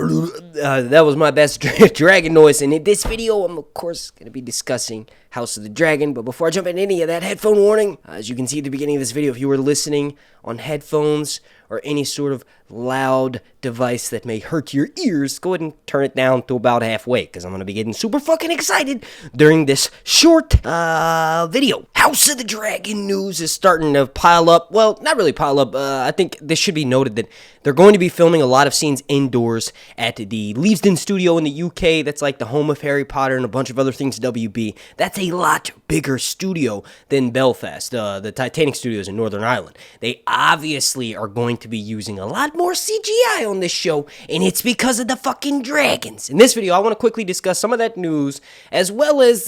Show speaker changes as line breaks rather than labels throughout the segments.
That was my best dragon noise, and in this video, I'm of course going to be discussing House of the Dragon. But before I jump into any of that, headphone warning. As you can see at the beginning of this video, if you were listening on headphones or any sort of loud device that may hurt your ears, go ahead and turn it down to about halfway, because I'm going to be getting super fucking excited during this short video. House of the Dragon news is starting to pile up. Well, not really pile up. I think this should be noted that they're going to be filming a lot of scenes indoors at the Leavesden studio in the UK. That's like the home of Harry Potter and a bunch of other things WB. That's a lot bigger studio than Belfast, the Titanic Studios in Northern Ireland. They obviously are going to be using a lot more CGI on this show, and it's because of the fucking dragons. In this video, I want to quickly discuss some of that news, as well as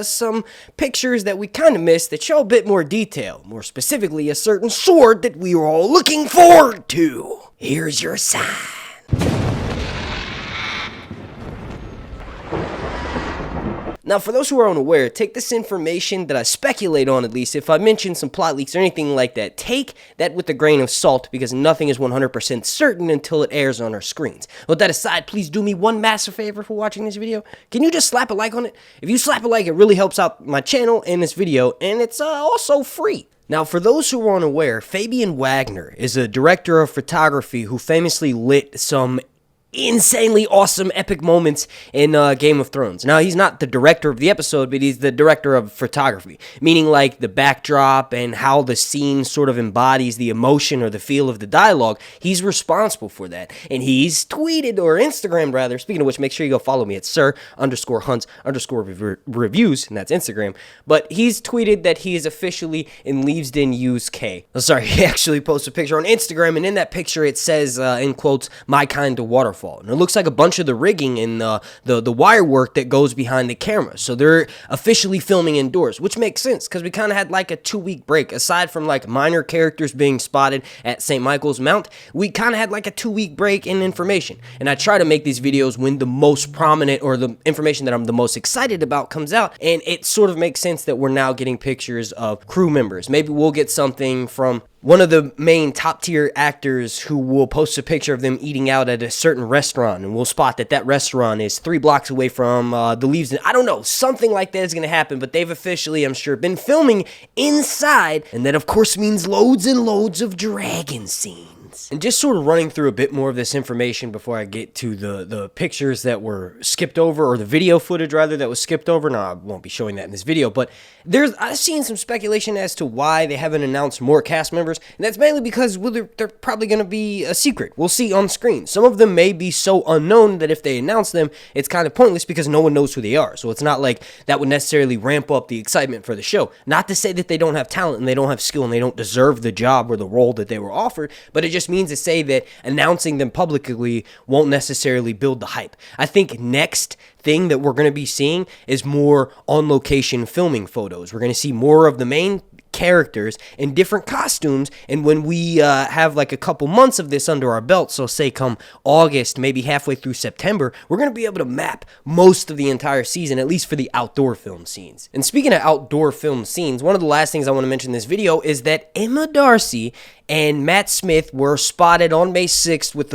some pictures that we kind of missed that show a bit more detail. More specifically, a certain sword that we were all looking forward to. Here's your sign. Now, for those who are unaware, take this information that I speculate on, at least, if I mention some plot leaks or anything like that, take that with a grain of salt, because nothing is 100% certain until it airs on our screens. With that aside, please do me one massive favor for watching this video. Can you just slap a like on it? If you slap a like, it really helps out my channel and this video, and it's also free. Now, for those who are unaware, Fabian Wagner is a director of photography who famously lit some insanely awesome epic moments in Game of Thrones. Now, he's not the director of the episode, but he's the director of photography, meaning like the backdrop and how the scene sort of embodies the emotion or the feel of the dialogue. He's responsible for that, and he's tweeted, or Instagrammed rather, speaking of which, make sure you go follow me at sir_hunts_reviews, and that's Instagram, but he's tweeted that he is officially in Leavesden, UK. Oh, sorry, he actually posted a picture on Instagram, and in that picture it says, in quotes, "my kind of waterfall." And it looks like a bunch of the rigging and the wire work that goes behind the camera. So they're officially filming indoors, which makes sense because we kind of had like a 2-week break. Aside from like minor characters being spotted at St. Michael's Mount, we kind of had like a 2-week break in information. And I try to make these videos when the most prominent or the information that I'm the most excited about comes out. And it sort of makes sense that we're now getting pictures of crew members. Maybe we'll get something from one of the main top-tier actors who will post a picture of them eating out at a certain restaurant, and we'll spot that that restaurant is 3 blocks away from the Leavesden. I don't know, something like that is going to happen, but they've officially, I'm sure, been filming inside, and that, of course, means loads and loads of dragon scenes. And just sort of running through a bit more of this information before I get to the pictures that were skipped over, or the video footage, rather, that was skipped over. No, I won't be showing that in this video, but I've seen some speculation as to why they haven't announced more cast members, and that's mainly because, well, they're probably going to be a secret. We'll see on screen. Some of them may be so unknown that if they announce them, it's kind of pointless because no one knows who they are. So it's not like that would necessarily ramp up the excitement for the show. Not to say that they don't have talent and they don't have skill and they don't deserve the job or the role that they were offered, but it just means to say that announcing them publicly won't necessarily build the hype. I think next thing that we're going to be seeing is more on-location filming photos. We're going to see more of the main characters in different costumes, and when we have like a couple months of this under our belt, so say come August, maybe halfway through September, we're going to be able to map most of the entire season, at least for the outdoor film scenes. And speaking of outdoor film scenes, one of the last things I want to mention in this video is that Emma Darcy and Matt Smith were spotted on May 6th with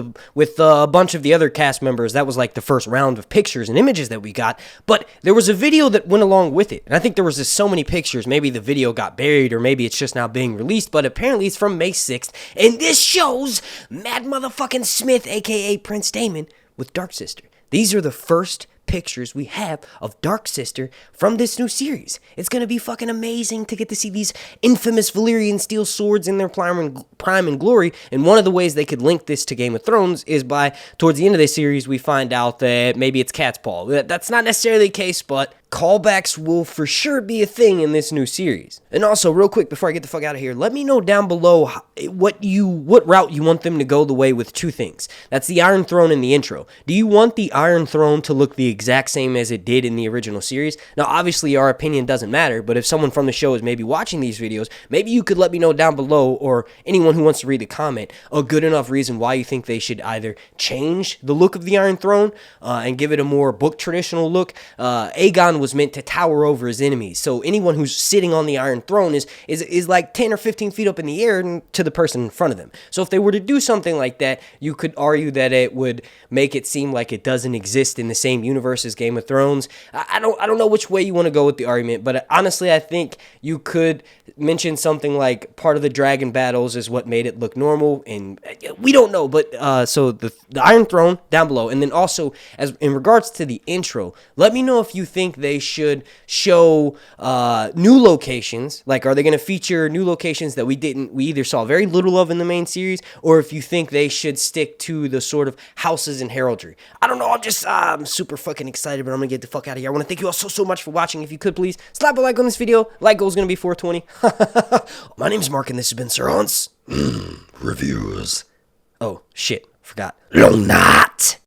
a bunch of the other cast members. That was like the first round of pictures and images that we got, but there was a video that went along with it, and I think there was just so many pictures, maybe the video got buried, or maybe it's just now being released, but apparently it's from May 6th, and this shows Matt motherfucking Smith, aka Prince Daemon, with Dark Sister. These are the first pictures we have of Dark Sister from this new series. It's gonna be fucking amazing to get to see these infamous Valyrian steel swords in their prime and glory, and one of the ways they could link this to Game of Thrones is by, towards the end of this series, we find out that maybe it's cat's paw. That's not necessarily the case, but callbacks will for sure be a thing in this new series. And also, real quick, before I get the fuck out of here, let me know down below what route you want them to go the way with 2 things. That's the Iron Throne and the intro. Do you want the Iron Throne to look the exact same as it did in the original series? Now, obviously, our opinion doesn't matter, but if someone from the show is maybe watching these videos, maybe you could let me know down below, or anyone who wants to read the comment, a good enough reason why you think they should either change the look of the Iron Throne and give it a more book traditional look. Aegon was meant to tower over his enemies. So anyone who's sitting on the Iron Throne is like 10 or 15 feet up in the air to the person in front of them. So if they were to do something like that, you could argue that it would make it seem like it doesn't exist in the same universe as Game of Thrones. I don't know which way you want to go with the argument, but honestly, I think you could mention something like part of the dragon battles is what made it look normal, and we don't know. But so the Iron Throne down below, and then also as in regards to the intro, let me know if you think they should show new locations. Like, are they going to feature new locations that we either saw very little of in the main series, or if you think they should stick to the sort of houses and heraldry. I don't know. I'm super fucking excited, but I'm gonna get the fuck out of here. I want to thank you all so much for watching. If you could please slap a like on this video. Like goal is gonna be 420. My name's Mark, and this has been Sir Hans Reviews. Oh shit, forgot. Long night.